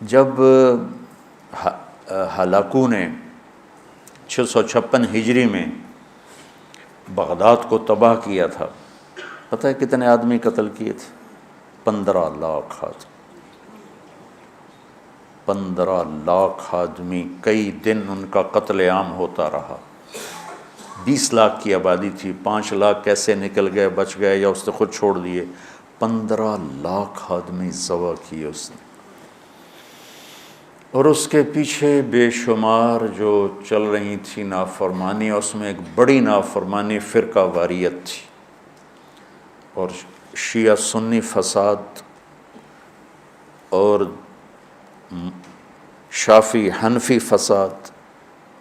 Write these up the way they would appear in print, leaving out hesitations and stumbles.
جب ہلاکو نے 656 ہجری میں بغداد کو تباہ کیا تھا، پتہ ہے کتنے آدمی قتل کیے تھے؟ 15 لاکھ آدمی، 15 لاکھ آدمی، کئی دن ان کا قتل عام ہوتا رہا۔ 20 لاکھ کی آبادی تھی، 5 لاکھ کیسے نکل گئے، بچ گئے یا اس نے خود چھوڑ دیے، 15 لاکھ آدمی ذبح کیے اس نے۔ اور اس کے پیچھے بے شمار جو چل رہی تھی نافرمانی، اس میں ایک بڑی نافرمانی فرقہ واریت تھی، اور شیعہ سنی فساد اور شافعی حنفی فساد،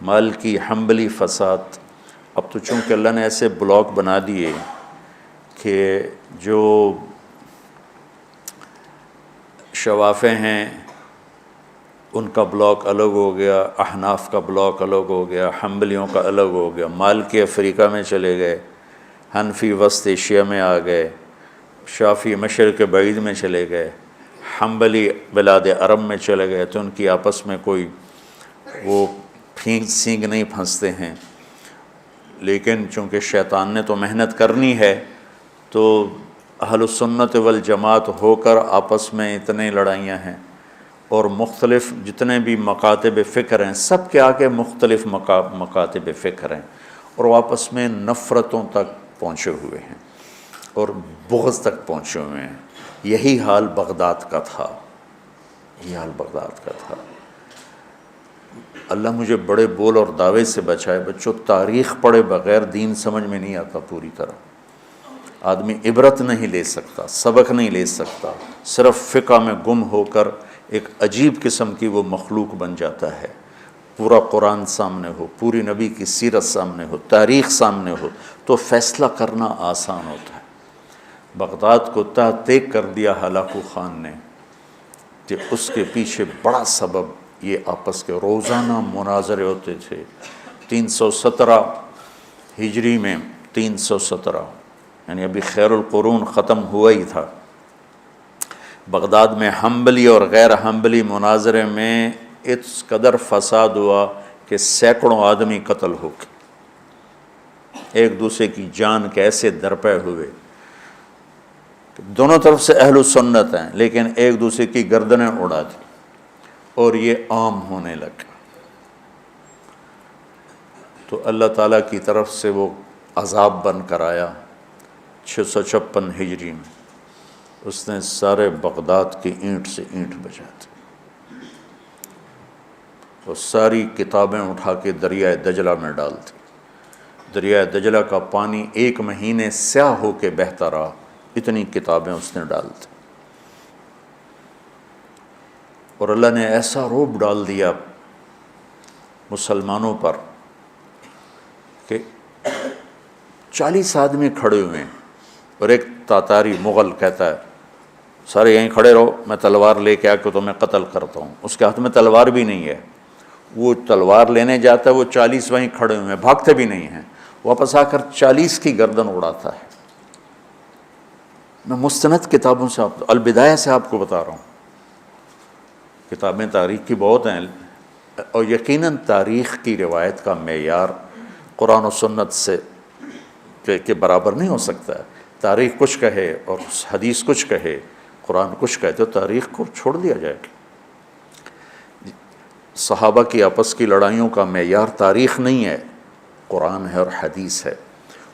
مالکی حنبلی فساد۔ اب تو چونکہ اللہ نے ایسے بلاک بنا دیے کہ جو شوافع ہیں ان کا بلاک الگ ہو گیا، احناف کا بلاک الگ ہو گیا، حنبلیوں کا الگ ہو گیا، مالکی افریقہ میں چلے گئے، حنفی وسط ایشیا میں آ گئے، شافعی مشرق بعید میں چلے گئے، حنبلی بلاد عرب میں چلے گئے، تو ان کی آپس میں کوئی وہ پھینک سینگ نہیں پھنستے ہیں۔ لیکن چونکہ شیطان نے تو محنت کرنی ہے، تو اہل السنت والجماعت ہو کر آپس میں اتنے لڑائیاں ہیں، اور مختلف جتنے بھی مکاتب فکر ہیں سب کے آگے مختلف مکاتب فکر ہیں، اور وہ آپس میں نفرتوں تک پہنچے ہوئے ہیں اور بغض تک پہنچے ہوئے ہیں۔ یہی حال بغداد کا تھا، یہی حال بغداد کا تھا۔ اللہ مجھے بڑے بول اور دعوے سے بچائے۔ بچوں، تاریخ پڑھے بغیر دین سمجھ میں نہیں آتا پوری طرح۔ آدمی عبرت نہیں لے سکتا، سبق نہیں لے سکتا، صرف فقہ میں گم ہو کر ایک عجیب قسم کی وہ مخلوق بن جاتا ہے۔ پورا قرآن سامنے ہو، پوری نبی کی سیرت سامنے ہو، تاریخ سامنے ہو، تو فیصلہ کرنا آسان ہوتا ہے۔ بغداد کو تحت کر دیا ہلاکو خان نے، کہ اس کے پیچھے بڑا سبب یہ آپس کے روزانہ مناظرے ہوتے تھے۔ 317 ہجری میں، 317 یعنی ابھی خیر القرون ختم ہوا ہی تھا، بغداد میں حنبلی اور غیر حنبلی مناظرے میں اس قدر فساد ہوا کہ سینکڑوں آدمی قتل ہو گئے، ایک دوسرے کی جان کے ایسے درپے ہوئے۔ دونوں طرف سے اہل سنت ہیں، لیکن ایک دوسرے کی گردنیں اڑا دی، اور یہ عام ہونے لگا۔ تو اللہ تعالیٰ کی طرف سے وہ عذاب بن کر آیا 656 ہجری میں، اس نے سارے بغداد کی اینٹ سے اینٹ بجا دی، اور ساری کتابیں اٹھا کے دریائے دجلہ میں ڈال دی۔ دریائے دجلہ کا پانی 1 مہینے سیاہ ہو کے بہتا رہا، اتنی کتابیں اس نے ڈال دی۔ اور اللہ نے ایسا رعب ڈال دیا مسلمانوں پر کہ 40 آدمی کھڑے ہوئے ہیں، اور ایک تاتاری مغل کہتا ہے سارے یہیں کھڑے رہو، میں تلوار لے کے آ کے تمہیں قتل کرتا ہوں۔ اس کے ہاتھ میں تلوار بھی نہیں ہے، وہ تلوار لینے جاتا ہے، وہ 40 وہیں کھڑے ہوئے ہیں، بھاگتے بھی نہیں ہیں، واپس آ کر 40 کی گردن اڑاتا ہے۔ میں مستند کتابوں سے البدایہ سے آپ کو بتا رہا ہوں، کتابیں تاریخ کی بہت ہیں، اور یقیناً تاریخ کی روایت کا معیار قرآن و سنت سے کے برابر نہیں ہو سکتا ہے۔ تاریخ کچھ کہے اور حدیث کچھ کہے، قرآن کچھ کہے، تو تاریخ کو چھوڑ دیا جائے گا۔ صحابہ کی آپس کی لڑائیوں کا معیار تاریخ نہیں ہے، قرآن ہے اور حدیث ہے۔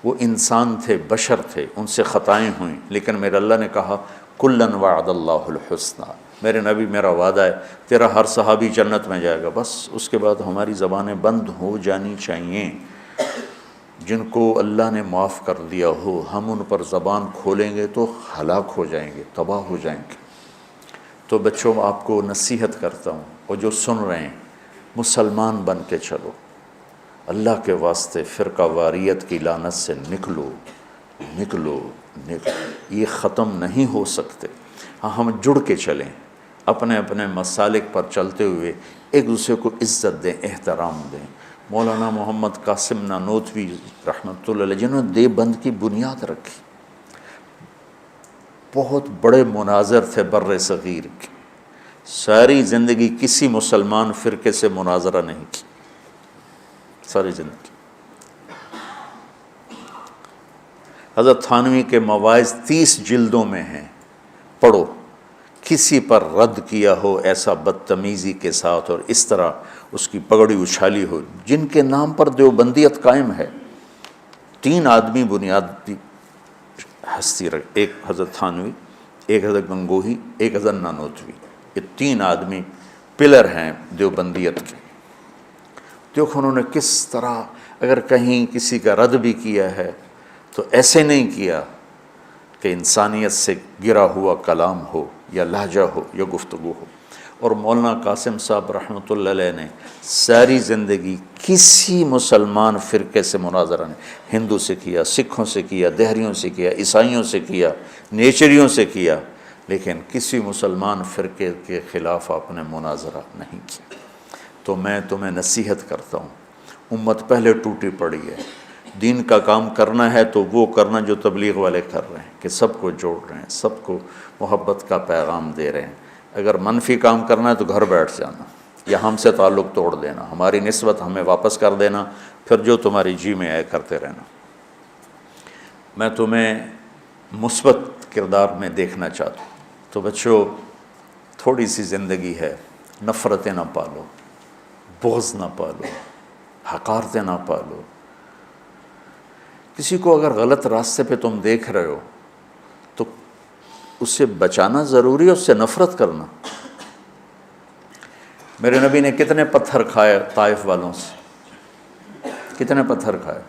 وہ انسان تھے، بشر تھے، ان سے خطائیں ہوئیں، لیکن میرے اللہ نے کہا کُلًا وعد اللہ الحسنى، میرے نبی میرا وعدہ ہے تیرا ہر صحابی جنت میں جائے گا۔ بس اس کے بعد ہماری زبانیں بند ہو جانی چاہیے۔ جن کو اللہ نے معاف کر دیا ہو، ہم ان پر زبان کھولیں گے تو ہلاک ہو جائیں گے، تباہ ہو جائیں گے۔ تو بچوں، آپ کو نصیحت کرتا ہوں، اور جو سن رہے ہیں، مسلمان بن کے چلو، اللہ کے واسطے فرقہ واریت کی لعنت سے نکلو نکلو نکلو، یہ ختم نہیں ہو سکتے۔ ہاں، ہم جڑ کے چلیں، اپنے اپنے مسالک پر چلتے ہوئے ایک دوسرے کو عزت دیں، احترام دیں۔ مولانا محمد قاسم نانوتوی رحمۃ اللہ علیہ، جنہوں نے دیوبند کی بنیاد رکھی، بہت بڑے مناظر تھے بر صغیر کے، ساری زندگی کسی مسلمان فرقے سے مناظرہ نہیں کی، ساری زندگی۔ حضرت تھانوی کے مواعظ 30 جلدوں میں ہیں، پڑھو۔ کسی پر رد کیا ہو ایسا بدتمیزی کے ساتھ اور اس طرح اس کی پگڑی اچھالی ہو، جن کے نام پر دیوبندیت قائم ہے۔ 3 آدمی بنیادی ہستی رکھ، ایک حضرت تھانوی، ایک حضرت گنگوہی، ایک حضرت نانوتوی، یہ 3 آدمی پلر ہیں دیوبندیت کے۔ دیکھو انہوں نے کس طرح، اگر کہیں کسی کا رد بھی کیا ہے تو ایسے نہیں کیا کہ انسانیت سے گرا ہوا کلام ہو یا لہجہ ہو یا گفتگو ہو۔ اور مولانا قاسم صاحب رحمۃ اللہ علیہ نے ساری زندگی کسی مسلمان فرقے سے مناظرہ نہیں، ہندو سے کیا، سکھوں سے کیا، دہریوں سے کیا، عیسائیوں سے کیا، نیچریوں سے کیا، لیکن کسی مسلمان فرقے کے خلاف آپ نے مناظرہ نہیں کیا۔ تو میں تمہیں نصیحت کرتا ہوں، امت پہلے ٹوٹی پڑی ہے، دین کا کام کرنا ہے تو وہ کرنا جو تبلیغ والے کر رہے ہیں، کہ سب کو جوڑ رہے ہیں، سب کو محبت کا پیغام دے رہے ہیں۔ اگر منفی کام کرنا ہے تو گھر بیٹھ جانا یا ہم سے تعلق توڑ دینا، ہماری نسبت ہمیں واپس کر دینا، پھر جو تمہاری جی میں آئے کرتے رہنا۔ میں تمہیں مثبت کردار میں دیکھنا چاہتا ہوں۔ تو بچوں، تھوڑی سی زندگی ہے، نفرتیں نہ پالو، بغض نہ پالو، حقارتیں نہ پالو۔ کسی کو اگر غلط راستے پہ تم دیکھ رہے ہو تو اس سے بچانا ضروری ہے، اس سے نفرت کرنا۔ میرے نبی نے کتنے پتھر کھائے طائف والوں سے، کتنے پتھر کھائے۔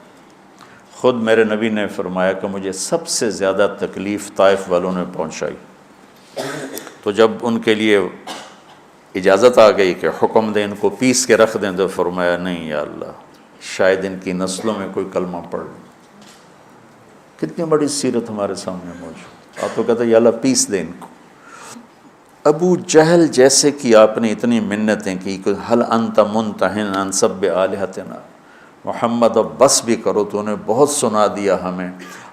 خود میرے نبی نے فرمایا کہ مجھے سب سے زیادہ تکلیف طائف والوں نے پہنچائی۔ تو جب ان کے لیے اجازت آ گئی کہ حکم دیں، ان کو پیس کے رکھ دیں، تو فرمایا نہیں یا اللہ، شاید ان کی نسلوں میں کوئی کلمہ پڑھ لے۔ کتنی بڑی سیرت ہمارے سامنے موجود۔ آپ تو کہتے ہیں یا اللہ پیس دیں ان کو۔ ابو جہل جیسے کی آپ نے اتنی منتیں کی کہ حل انت منتہن عن سب آلہتنا، محمد اب بس بھی کرو، تو نے بہت سنا دیا ہمیں،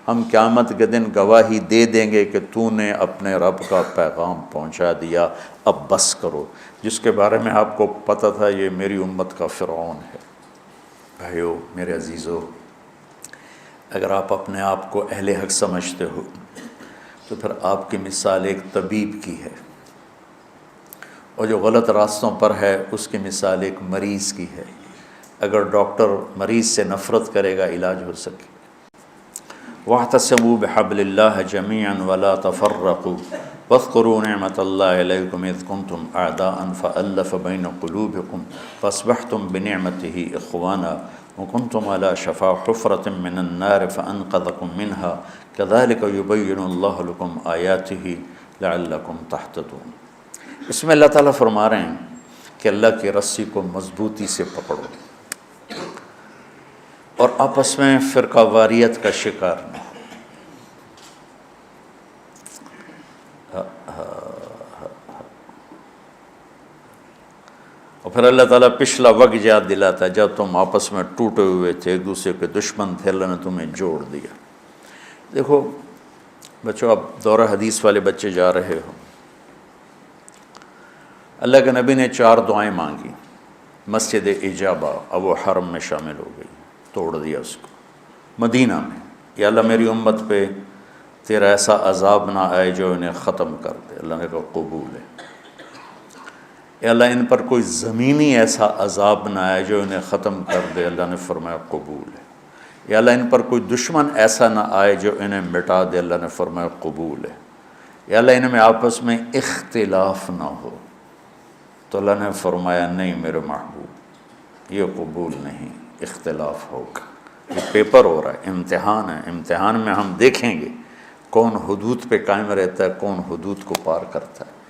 ہم قیامت کے دن گواہی دے دیں گے کہ تو نے اپنے رب کا پیغام پہنچا دیا، اب بس کرو۔ جس کے بارے میں آپ کو پتہ تھا یہ میری امت کا فرعون ہے۔ بھائیو، میرے عزیزو، اگر آپ اپنے آپ کو اہل حق سمجھتے ہو تو پھر آپ کی مثال ایک طبیب کی ہے، اور جو غلط راستوں پر ہے اس کی مثال ایک مریض کی ہے۔ اگر ڈاکٹر مریض سے نفرت کرے گا علاج ہو سکے۔ وَاعْتَصِمُوا بِحَبْلِ اللَّهِ جَمِيعًا وَلَا تَفَرَّقُوا وَاذْكُرُوا نِعْمَةَ اللَّهِ عَلَيْكُمْ إِذْ كُنْتُمْ أَعْدَاءً فَأَلَّفَ بَيْنَ قُلُوبِكُمْ فَأَصْبَحْتُمْ بِنِعْمَتِهِ إِخْوَانًا وَكُنْتُمْ عَلَى شَفَا حُفْرَةٍ مِّنَ النَّارِ فَأَنْقَذَكُم مِّنْهَا كَذَلِكَ يُبَيِّنُ اللَّهُ لَكُمْ آيَاتِهِ لَعَلَّكُمْ تَهْتَدُونَ۔ اس میں اللہ تعالیٰ فرما رہے ہیں کہ اللہ کی رسی کو مضبوطی سے پکڑو اور آپس میں فرقہ واریت کا شکار نہ ہو۔ اور پھر اللہ تعالیٰ پچھلا وقت یاد دلاتا ہے جب تم آپس میں ٹوٹے ہوئے تھے، ایک دوسرے کے دشمن تھے، اللہ نے تمہیں جوڑ دیا۔ دیکھو بچوں، اب دورہ حدیث والے بچے جا رہے ہو، اللہ کے نبی نے 4 دعائیں مانگی، مسجد اجابہ، اب وہ حرم میں شامل ہو گئی، توڑ دیا اس کو۔ مدینہ میں، یا اللہ میری امت پہ تیرا ایسا عذاب نہ آئے جو انہیں ختم کر دے، اللہ نے کہا قبول ہے۔ یا اللہ ان پر کوئی زمینی ایسا عذاب نہ آئے جو انہیں ختم کر دے، اللہ نے فرمایا قبول ہے۔ یا اللہ ان پر کوئی دشمن ایسا نہ آئے جو انہیں مٹا دے، اللہ نے فرمایا قبول ہے۔ یا اللہ ان میں آپس میں اختلاف نہ ہو، تو اللہ نے فرمایا نہیں میرے محبوب، یہ قبول نہیں، اختلاف ہوگا۔ یہ پیپر ہو رہا ہے، امتحان ہے، امتحان میں ہم دیکھیں گے کون حدود پہ قائم رہتا ہے، کون حدود کو پار کرتا ہے۔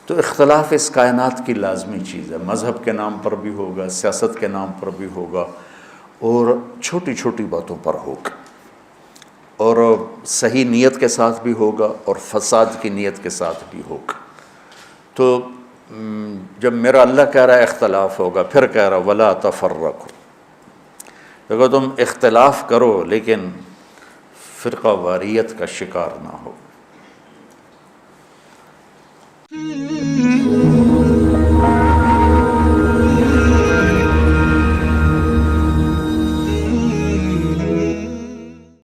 تو اختلاف اس کائنات کی لازمی چیز ہے، مذہب کے نام پر بھی ہوگا، سیاست کے نام پر بھی ہوگا، اور چھوٹی چھوٹی باتوں پر ہوگا، اور صحیح نیت کے ساتھ بھی ہوگا اور فساد کی نیت کے ساتھ بھی ہوگا۔ تو جب میرا اللہ کہہ رہا ہے اختلاف ہوگا، پھر کہہ رہا ولا تفرقوا، دیکھو تم اختلاف کرو لیکن فرقہ واریت کا شکار نہ ہو۔